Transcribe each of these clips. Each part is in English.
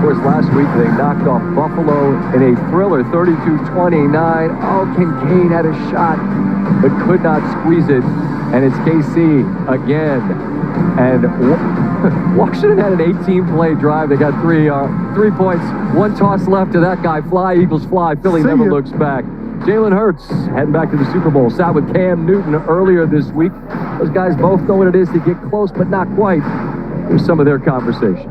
Of course, last week they knocked off Buffalo in a thriller, 32-29. Oh, Kincaid had a shot, but could not squeeze it. And it's KC again. And Washington had an 18-play drive. They got 3 points, 1 toss left to that guy. Fly, Eagles fly. Philly never looks back. Jalen Hurts heading back to the Super Bowl. Sat with Cam Newton earlier this week. Those guys both know what it is to get close, but not quite. Here's some of their conversation.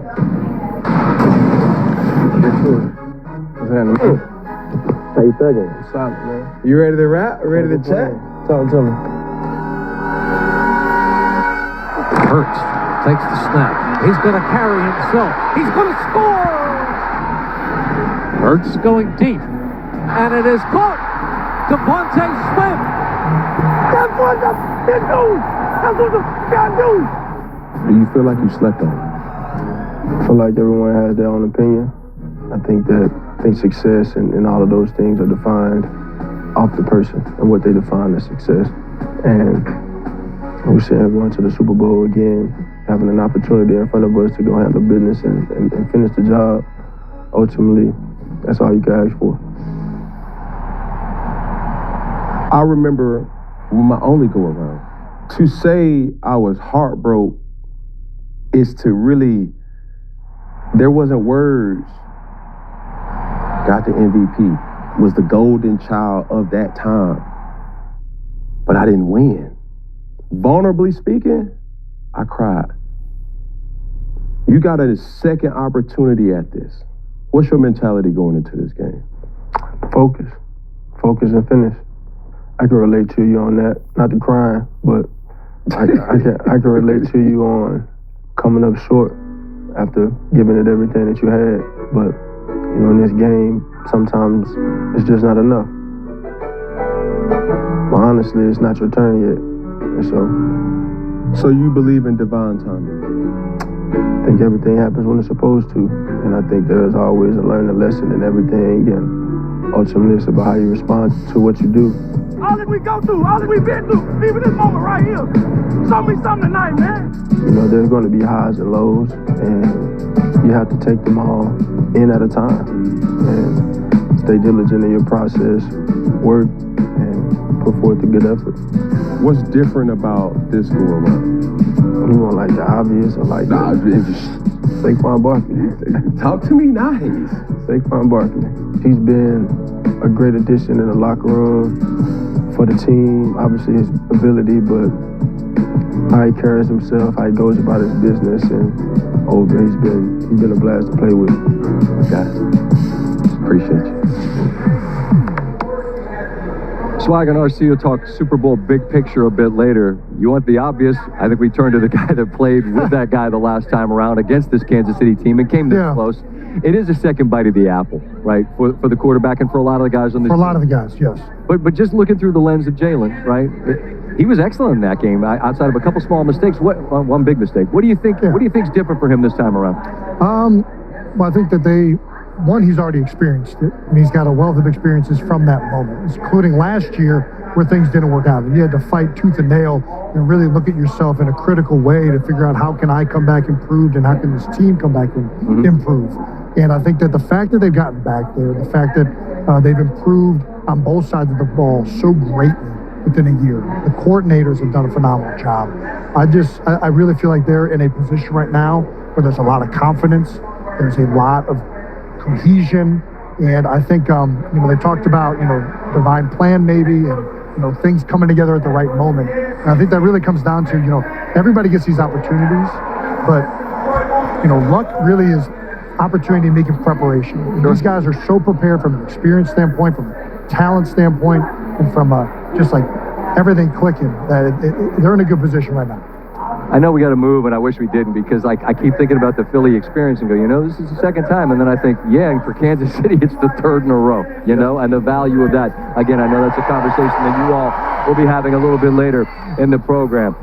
How you feeling? Solid, man. You ready to rap? Ready to chat? Talk to me. Hurts takes the snap. He's going to carry himself. He's going to score! Hurts going deep. And it is caught. Devontae Smith. That's what the dude. That's what the guy do. Do you feel like you slept on it? I feel like everyone has their own opinion. I think success and all of those things are defined off the person and what they define as success. And we're sitting here going to the Super Bowl again, having an opportunity in front of us to go handle business and finish the job. Ultimately, that's all you can ask for. I remember when my only go around. To say I was heartbroken is to really, there wasn't words. Got the MVP, was the golden child of that time. But I didn't win. Vulnerably speaking, I cried. You got a second opportunity at this. What's your mentality going into this game? Focus and finish. I can relate to you on that. Not the crying, but I can relate to you on coming up short after giving it everything that you had. But you know, in this game, sometimes it's just not enough. But honestly, it's not your turn yet. And so you believe in divine timing? I think everything happens when it's supposed to. And I think there's always a learning lesson in everything. And ultimately, it's about how you respond to what you do. All that we go through, all that we've been through, even this moment right here. Show me something tonight, man. You know, there's going to be highs and lows, and you have to take them all in at a time. And stay diligent in your process, work, and put forth a good effort. What's different about this go around? You want like the obvious or like Saquon Barkley? Talk to me nice. Saquon Barkley. He's been a great addition in the locker room for the team. Obviously his ability, but how he carries himself, how he goes about his business, and he's been a blast to play with. Guys, appreciate you. Swag and RC will talk Super Bowl big picture a bit later. You want the obvious? I think we turn to the guy that played with that guy the last time around against this Kansas City team and came this close. It is a second bite of the apple, right, for the quarterback and for a lot of the guys on this team. For a lot of the guys, yes. But just looking through the lens of Jalen, right, he was excellent in that game outside of a couple small mistakes. One big mistake. What do you think? Yeah. What do you think's different for him this time around? Well, I think that he's already experienced it, and he's got a wealth of experiences from that moment, including last year where things didn't work out. And you had to fight tooth and nail and really look at yourself in a critical way to figure out how can I come back improved and how can this team come back and improve. And I think that the fact that they've gotten back there, the fact that they've improved on both sides of the ball so greatly within a year, the coordinators have done a phenomenal job. I really feel like they're in a position right now where there's a lot of confidence, there's a lot of cohesion, and I think they talked about divine plan maybe, and things coming together at the right moment. And I think that really comes down to everybody gets these opportunities, but luck really is opportunity making preparation. And these guys are so prepared from an experience standpoint, from a talent standpoint, and from just like everything clicking that they're in a good position right now. I know we got to move, and I wish we didn't, because I keep thinking about the Philly experience and go, this is the second time, and then I think, and for Kansas City, it's the third in a row, and the value of that. Again, I know that's a conversation that you all will be having a little bit later in the program.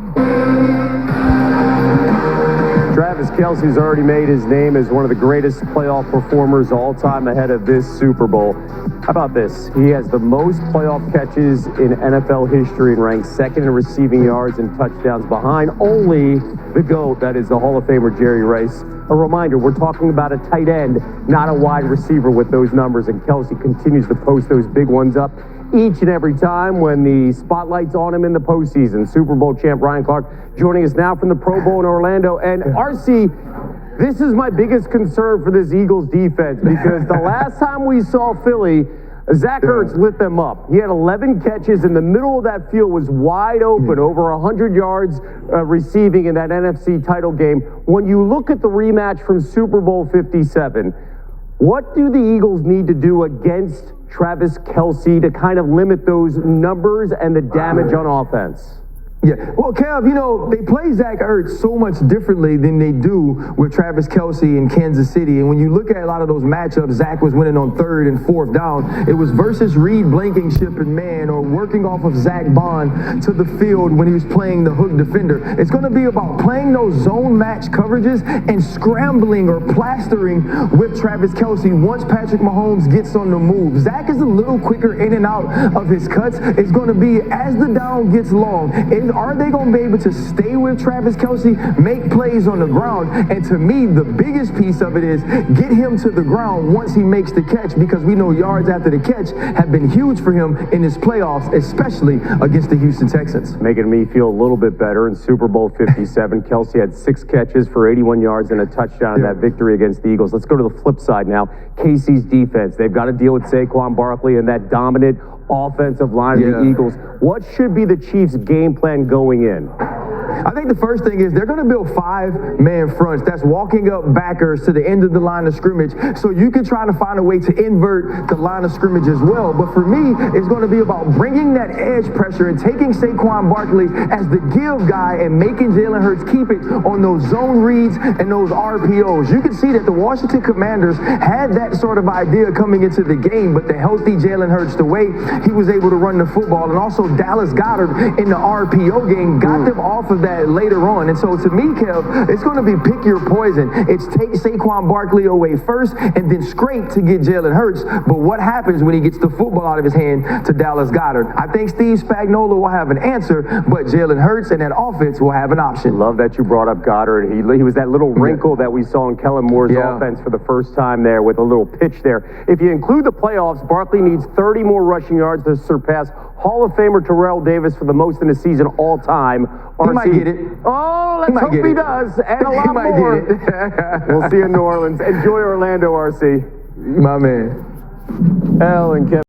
Travis Kelce's already made his name as one of the greatest playoff performers all time ahead of this Super Bowl. How about this? He has the most playoff catches in NFL history and ranks second in receiving yards and touchdowns behind only the GOAT, that is the Hall of Famer Jerry Rice. a reminder, we're talking about a tight end, not a wide receiver with those numbers, and Kelce continues to post those big ones up each and every time when the spotlight's on him in the postseason. Super Bowl champ Ryan Clark joining us now from the Pro Bowl in Orlando. And RC, this is my biggest concern for this Eagles defense, because the last time we saw Philly, Zach Ertz lit them up. He had 11 catches in the middle of that field, was wide open, over 100 yards receiving in that NFC title game. When you look at the rematch from Super Bowl 57, what do the Eagles need to do against Travis Kelce to kind of limit those numbers and the damage on offense? Yeah, well, Kev, you know, they play Zach Ertz so much differently than they do with Travis Kelce in Kansas City. And when you look at a lot of those matchups, Zach was winning on 3rd and 4th down. It was versus Reed Blankenship and man, or working off of Zach Bond to the field when he was playing the hook defender. It's going to be about playing those zone match coverages and scrambling or plastering with Travis Kelce once Patrick Mahomes gets on the move. Zach is a little quicker in and out of his cuts. It's going to be as the down gets long. Are they going to be able to stay with Travis Kelce, make plays on the ground? And to me, the biggest piece of it is get him to the ground once he makes the catch, because we know yards after the catch have been huge for him in his playoffs, especially against the Houston Texans. Making me feel a little bit better. In Super Bowl 57, Kelce had 6 catches for 81 yards and a touchdown in that victory against the Eagles. Let's go to the flip side now. KC's defense. They've got to deal with Saquon Barkley and that dominant offensive line of the Eagles. What should be the Chiefs' game plan going in? I think the first thing is they're going to build 5-man fronts. That's walking up backers to the end of the line of scrimmage, so you can try to find a way to invert the line of scrimmage as well. But for me, it's going to be about bringing that edge pressure and taking Saquon Barkley as the give guy and making Jalen Hurts keep it on those zone reads and those RPOs. You can see that the Washington Commanders had that sort of idea coming into the game, but the healthy Jalen Hurts, the way he was able to run the football, and also Dallas Goedert in the RPO game got them off of that later on. And so to me, Kev, it's going to be pick your poison. It's take Saquon Barkley away first and then scrape to get Jalen Hurts. But what happens when he gets the football out of his hand to Dallas Goedert? I think Steve Spagnuolo will have an answer, but Jalen Hurts and that offense will have an option. Love that you brought up Goddard. He was that little wrinkle that we saw in Kellen Moore's offense for the first time there, with a little pitch there. If you include the playoffs, Barkley needs 30 more rushing yards to surpass Hall of Famer Terrell Davis for the most in a season all time. He might get it. Oh, let's hope he does. And a lot more. We'll see you in New Orleans. Enjoy Orlando, RC. My man. L and Kevin.